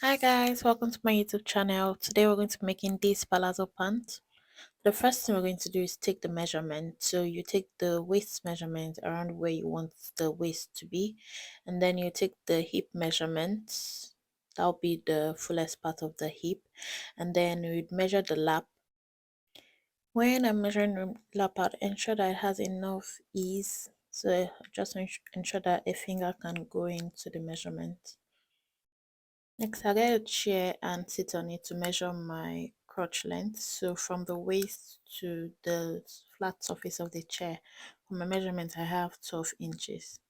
Hi guys, welcome to my YouTube channel. Today we're going to be making this palazzo pant. The first thing we're going to do is take the measurement. So you take the waist measurement around where you want the waist to be, and then you take the hip measurements. That'll be the fullest part of the hip, and then you'd measure the lap. When I'm measuring the lap out, ensure that it has enough ease. So just ensure that a finger can go into the measurement. Next, I'll get a chair and sit on it to measure my crotch length. So from the waist to the flat surface of the chair, for my measurement, I have 12 inches.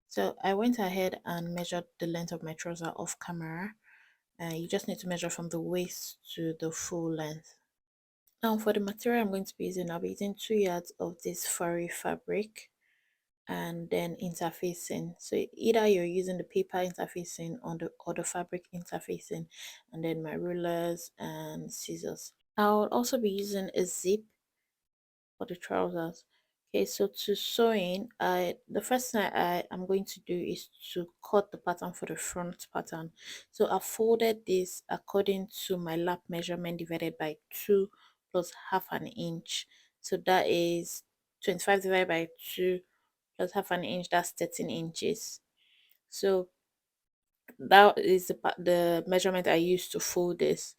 So I went ahead and measured the length of my trouser off camera. You just need to measure from the waist to the full length. Now for the material I'm going to be using, I'll be using 2 yards of this furry fabric and then interfacing. So either you're using the paper interfacing or the fabric interfacing, and then my rulers and scissors. I'll also be using a zip for the trousers. Okay, so to sewing, the first thing I am going to do is to cut the pattern for the front pattern. So I folded this according to my lap measurement divided by 2 plus half an inch. So that is 25 divided by 2 plus half an inch, that's 13 inches. So that is the measurement I used to fold this.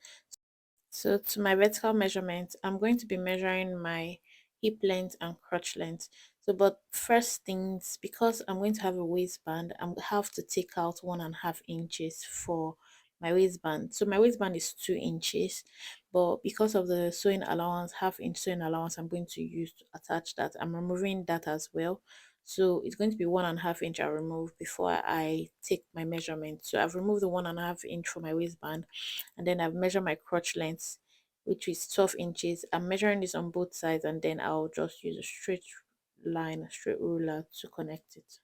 So to my vertical measurement, I'm going to be measuring my hip length and crotch length. So, but first things, because I'm going to have a waistband, I have to take out 1.5 inches for my waistband. So my waistband is 2 inches, but because of the sewing allowance, half-inch sewing allowance, I'm going to use to attach that. I'm removing that as well. So it's going to be 1.5 inch I'll remove before I take my measurement. So I've removed the 1.5 inch for my waistband, and then I've measured my crotch length, which is 12 inches. I'm measuring this on both sides, and then I'll just use a straight line, a straight ruler to connect it.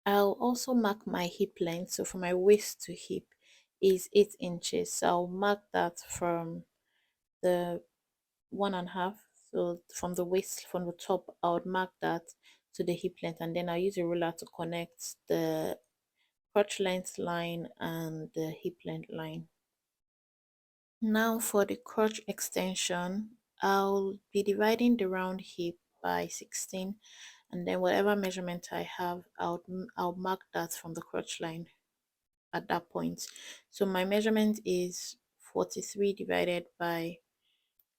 I'll also mark my hip length. So for my waist to hip is 8 inches. So I'll mark that from the 1.5. So from the waist, from the top, I would mark that to the hip length, and then I'll use a ruler to connect the crotch length line and the hip length line. Now for the crotch extension, I'll be dividing the round hip by 16, and then whatever measurement I have, I'll mark that from the crotch line at that point. So my measurement is 43 divided by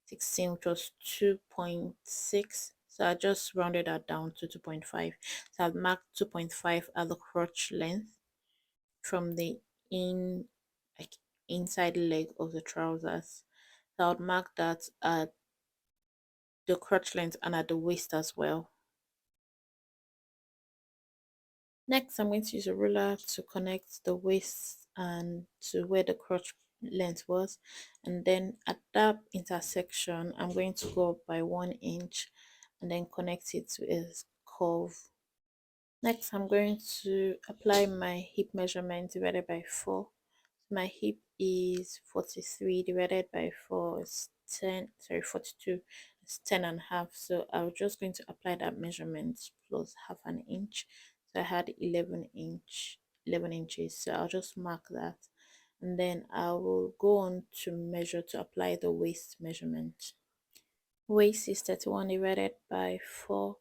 16, which was 2.6. So I just rounded that down to 2.5. So I've marked 2.5 at the crotch length from the like inside leg of the trousers. So I would mark that at the crotch length and at the waist as well. Next, I'm going to use a ruler to connect the waist and to where the crotch length was, and then at that intersection I'm going to go up by 1 inch and then connect it to a curve. Next, I'm going to apply my hip measurement divided by 4. My hip is 43 divided by 4 is 10, sorry, 42, it's 10 and a half. So I'm just going to apply that measurement plus half an inch. So I had 11 inches. So I'll just mark that, and then I will go on to measure to apply the waist measurement. Waist is 31 divided by 4,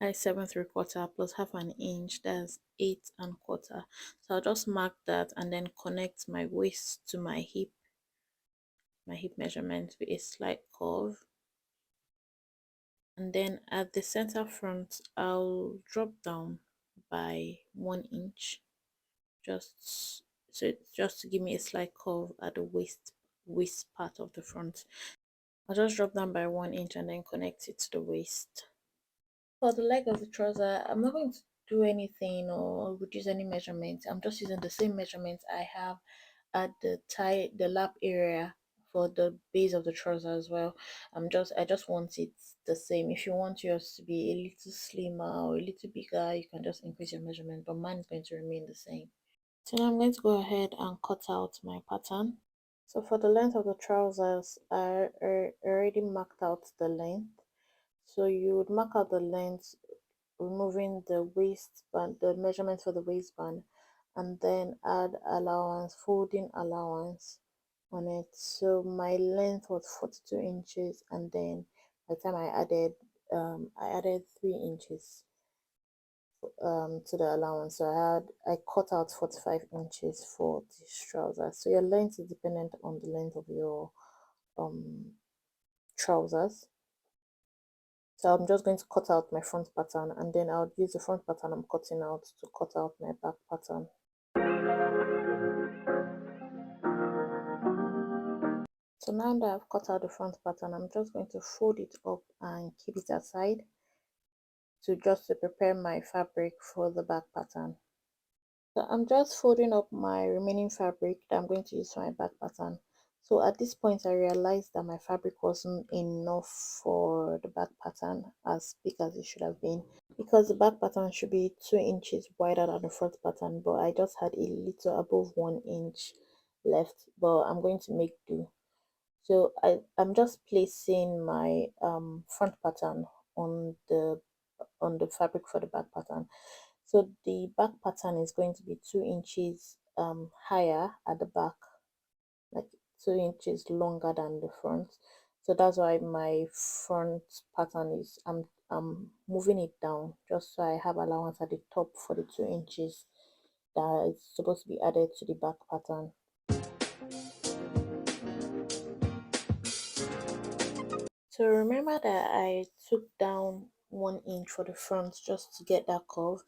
that is 7 3/4 plus half an inch, that's 8 1/4. So I'll just mark that and then connect my waist to my hip measurement with a slight curve. And then at the center front, I'll drop down by 1 inch, just just to give me a slight curve at the waist part of the front. I'll just drop down by 1 inch and then connect it to the waist. For the leg of the trouser, I'm not going to do anything or reduce any measurements. I'm just using the same measurements I have at the lap area for the base of the trouser as well. I just want it the same. If you want yours to be a little slimmer or a little bigger, you can just increase your measurement, but mine is going to remain the same. So now I'm going to go ahead and cut out my pattern. So for the length of the trousers, I already marked out the length. So you would mark out the length, removing the waistband, the measurement for the waistband, and then add allowance, folding allowance on it. So my length was 42 inches, and then by the time I added 3 inches to the allowance. So I cut out 45 inches for this trouser. So your length is dependent on the length of your um trousers. So I'm just going to cut out my front pattern, and then I'll use the front pattern I'm cutting out to cut out my back pattern. So now that I've cut out the front pattern, I'm just going to fold it up and keep it aside to prepare my fabric for the back pattern. So I'm just folding up my remaining fabric that I'm going to use for my back pattern. So at this point, I realized that my fabric wasn't enough for the back pattern as big as it should have been, because the back pattern should be 2 inches wider than the front pattern, but I just had a little above 1 inch left, but I'm going to make do. So I'm just placing my front pattern on the fabric for the back pattern. So the back pattern is going to be 2 inches higher at the back, like 2 inches longer than the front. So that's why my front pattern is I'm moving it down just so I have allowance at the top for the 2 inches that is supposed to be added to the back pattern. So remember that I took down 1 inch for the front just to get that curve.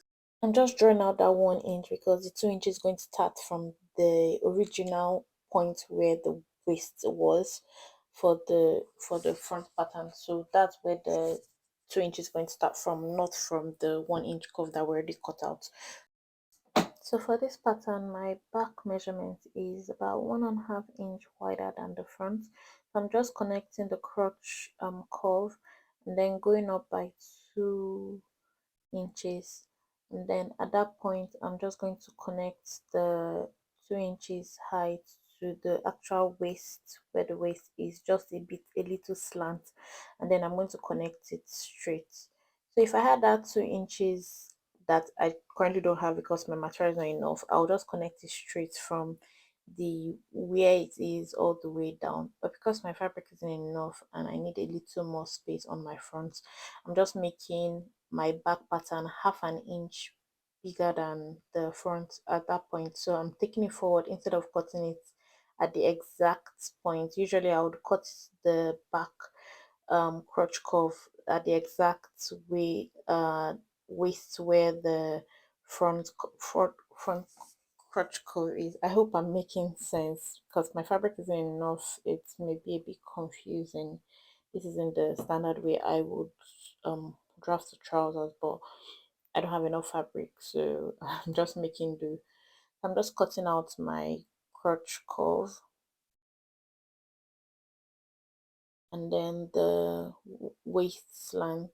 I'm just drawing out that 1 inch because the 2 inch is going to start from the original point where the waist was for the front pattern. So that's where the 2 inch is going to start from, not from the 1 inch curve that we already cut out. So for this pattern, my back measurement is about 1.5 inch wider than the front. So I'm just connecting the crotch curve and then going up by 2 inches, and then at that point I'm just going to connect the 2 inches height to the actual waist, where the waist is just a little slant, and then I'm going to connect it straight. So if I had that 2 inches that I currently don't have because my material is not enough, I'll just connect it straight from the where it is all the way down. But because my fabric isn't enough and I need a little more space on my front, I'm just making my back pattern 1/2 inch bigger than the front at that point. So I'm taking it forward instead of cutting it at the exact point. Usually I would cut the back crotch curve at the exact way waist where the front crotch curve is. I hope I'm making sense because my fabric isn't enough. It may be a bit confusing. This isn't the standard way I would draft the trousers, but I don't have enough fabric, so I'm just making do. I'm just cutting out my crotch curve, and then the waist slant.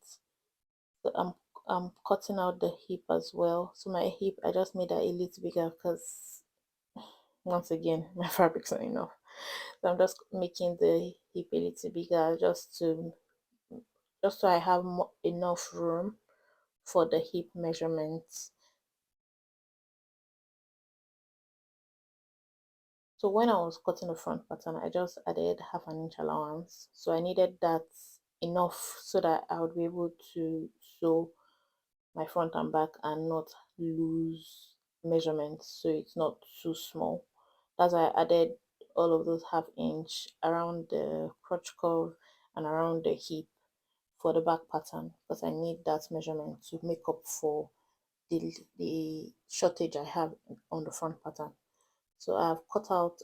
So I'm cutting out the hip as well. So my hip, I just made that a little bigger because once again my fabric's not enough. So I'm just making the hip a little bigger just so I have enough room for the hip measurements. So when I was cutting the front pattern, I just added 1/2 inch allowance. So I needed that enough so that I would be able to sew my front and back and not lose measurements, so it's not too small. That's why I added all of those 1/2 inch around the crotch curve and around the hip for the back pattern, because I need that measurement to make up for the shortage I have on the front pattern. So I've cut out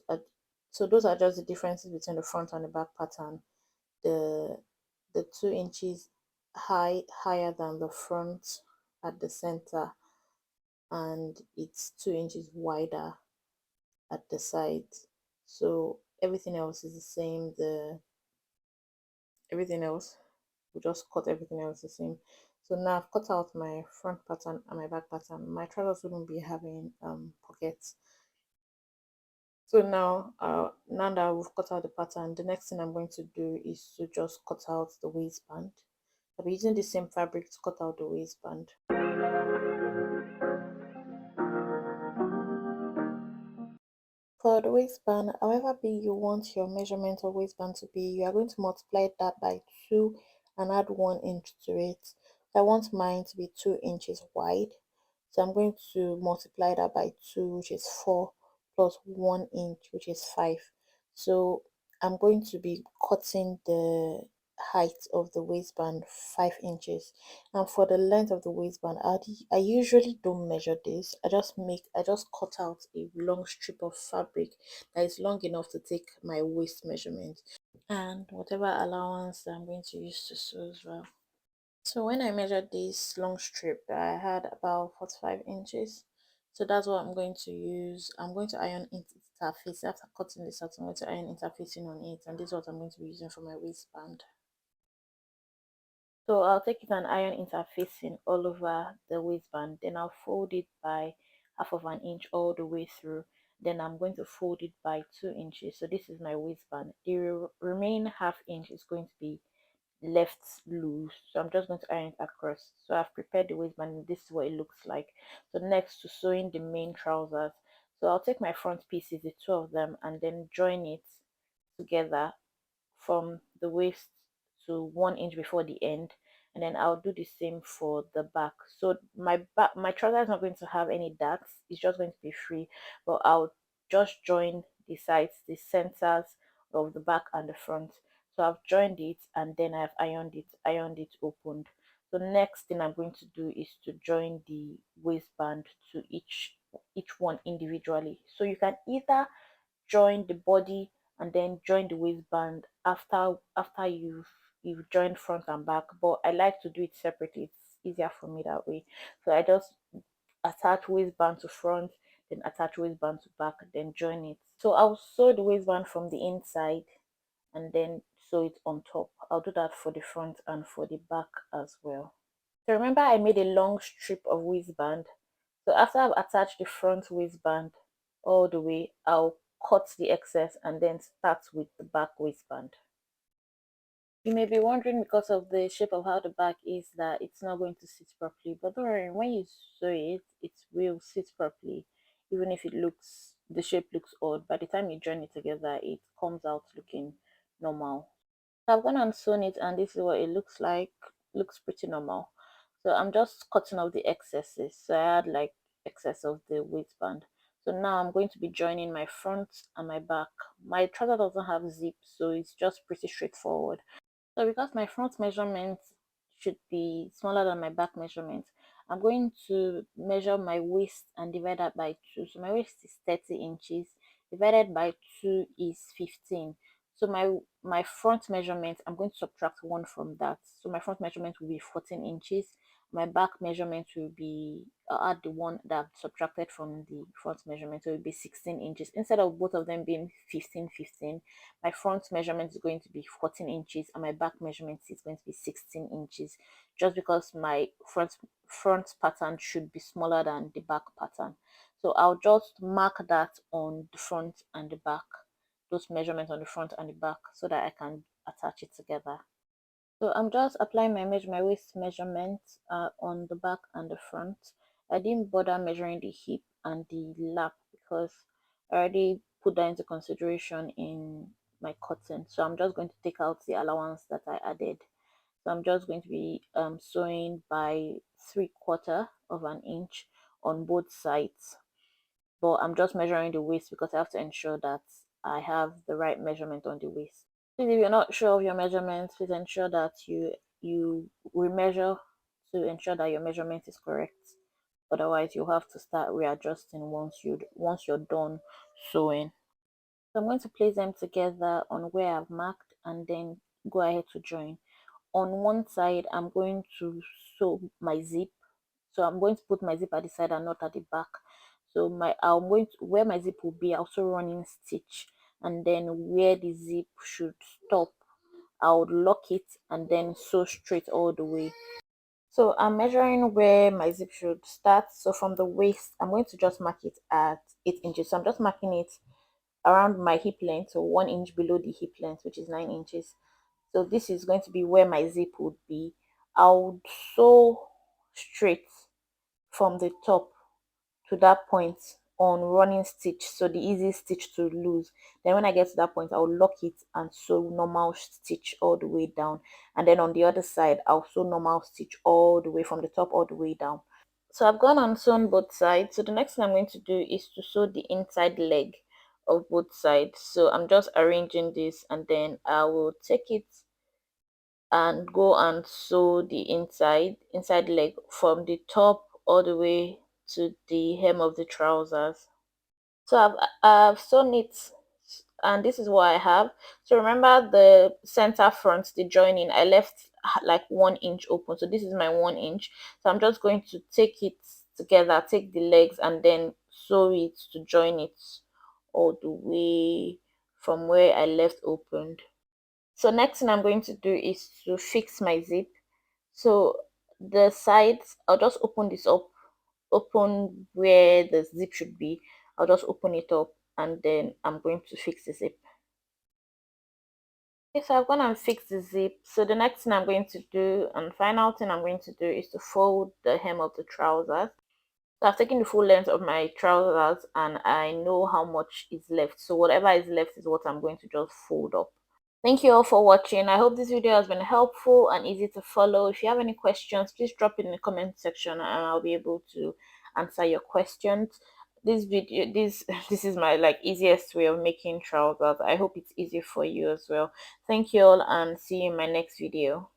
so those are just the differences between the front and the back pattern. The the 2 inches higher than the front at the center, and it's 2 inches wider at the side. So everything else is the same. The everything else we just cut everything else the same. So now I've cut out my front pattern and my back pattern. My trousers wouldn't be having pockets. So now that we've cut out the pattern, the next thing I'm going to do is to just cut out the waistband. I'll be using the same fabric to cut out the waistband. For the waistband, however big you want your measurement of waistband to be, you are going to multiply that by 2 and add 1 inch to it. I want mine to be 2 inches wide. So I'm going to multiply that by 2, which is 4, plus 1 inch, which is 5. So I'm going to be cutting the height of the waistband 5 inches. And for the length of the waistband, I usually don't measure this. I just cut out a long strip of fabric that is long enough to take my waist measurement and whatever allowance that I'm going to use to sew as well. So when I measured this long strip, I had about 45 inches. So that's what I'm going to use. I'm going to iron interfacing. After cutting this out, I'm going to iron interfacing on it. And this is what I'm going to be using for my waistband. So I'll take it and iron interfacing all over the waistband. Then I'll fold it by half of an inch all the way through. Then I'm going to fold it by 2 inches. So this is my waistband. The remaining half inch is going to be left loose, so I'm just going to iron it across. So I've prepared the waistband and this is what it looks like. So next to sewing the main trousers, so I'll take my front pieces, the two of them, and then join it together from the waist to 1 inch before the end, and then I'll do the same for the back. So my trouser is not going to have any darts, it's just going to be free, but I'll just join the sides, the centers of the back and the front. So I've joined it and then I've ironed it opened. So next thing I'm going to do is to join the waistband to each one individually. So you can either join the body and then join the waistband after you've joined front and back, but I like to do it separately. It's easier for me that way. So I just attach waistband to front, then attach waistband to back, then join it. So I'll sew the waistband from the inside and then sew it on top. I'll do that for the front and for the back as well. So remember I made a long strip of waistband. So after I've attached the front waistband all the way, I'll cut the excess and then start with the back waistband. You may be wondering, because of the shape of how the back is, that it's not going to sit properly, but don't worry, when you sew it, it will sit properly. Even if the shape looks odd, by the time you join it together, it comes out looking normal. So I've gone and sewn it and this is what it looks like. Looks pretty normal. So I'm just cutting off the excesses. So I had like excess of the waistband. So now I'm going to be joining my front and my back. My trouser doesn't have zip, so it's just pretty straightforward. So because my front measurement should be smaller than my back measurement, I'm going to measure my waist and divide that by 2. So my waist is 30 inches, divided by 2 is 15. So my front measurement, I'm going to subtract 1 from that. So my front measurement will be 14 inches. My back measurement will be, I'll add the one that I've subtracted from the front measurement, so it will be 16 inches. Instead of both of them being 15, 15, my front measurement is going to be 14 inches and my back measurement is going to be 16 inches, just because my front pattern should be smaller than the back pattern. So I'll just mark that on the front and the back, those measurements on the front and the back, so that I can attach it together. So I'm just applying my waist measurement on the back and the front. I didn't bother measuring the hip and the lap because I already put that into consideration in my cutting. So I'm just going to take out the allowance that I added. So I'm just going to be sewing by 3/4 of an inch on both sides. But I'm just measuring the waist because I have to ensure that I have the right measurement on the waist. Please, if you're not sure of your measurements, please ensure that you remeasure to ensure that your measurement is correct. Otherwise, you'll have to start readjusting once you're done sewing. So I'm going to place them together on where I've marked and then go ahead to join. On one side, I'm going to sew my zip. So I'm going to put my zip at the side and not at the back. So I'm going to, where my zip will be, I'll also run in stitch, and then where the zip should stop, I would lock it and then sew straight all the way. So I'm measuring where my zip should start. So from the waist, I'm going to just mark it at 8 inches. So I'm just marking it around my hip length, so 1 inch below the hip length, which is 9 inches. So this is going to be where my zip would be. I would sew straight from the top to that point on running stitch, so the easy stitch to lose. Then when I get to that point, I'll lock it and sew normal stitch all the way down, and then on the other side I'll sew normal stitch all the way from the top all the way down. So I've gone and sewn both sides. So the next thing I'm going to do is to sew the inside leg of both sides. So I'm just arranging this, and then I will take it and go and sew the inside leg from the top all the way to the hem of the trousers. So I've sewn it, and this is what I have. So remember the center front, the joining, I left like 1 inch open. So this is my 1 inch. So I'm just going to take it together, take the legs, and then sew it to join it all the way from where I left opened. So next thing I'm going to do is to fix my zip. So the sides, I'll just open this up, open where the zip should be. I'll just open it up, and then I'm going to fix the zip. Okay, so I've gone and fixed the zip. So the next thing I'm going to do, and final thing I'm going to do, is to fold the hem of the trousers. So I've taken the full length of my trousers, and I know how much is left. So whatever is left is what I'm going to just fold up. Thank you all for watching. I hope this video has been helpful and easy to follow. If you have any questions, please drop it in the comment section and I'll be able to answer your questions. This video, this is my like easiest way of making trousers. I hope it's easy for you as well. Thank you all, and see you in my next video.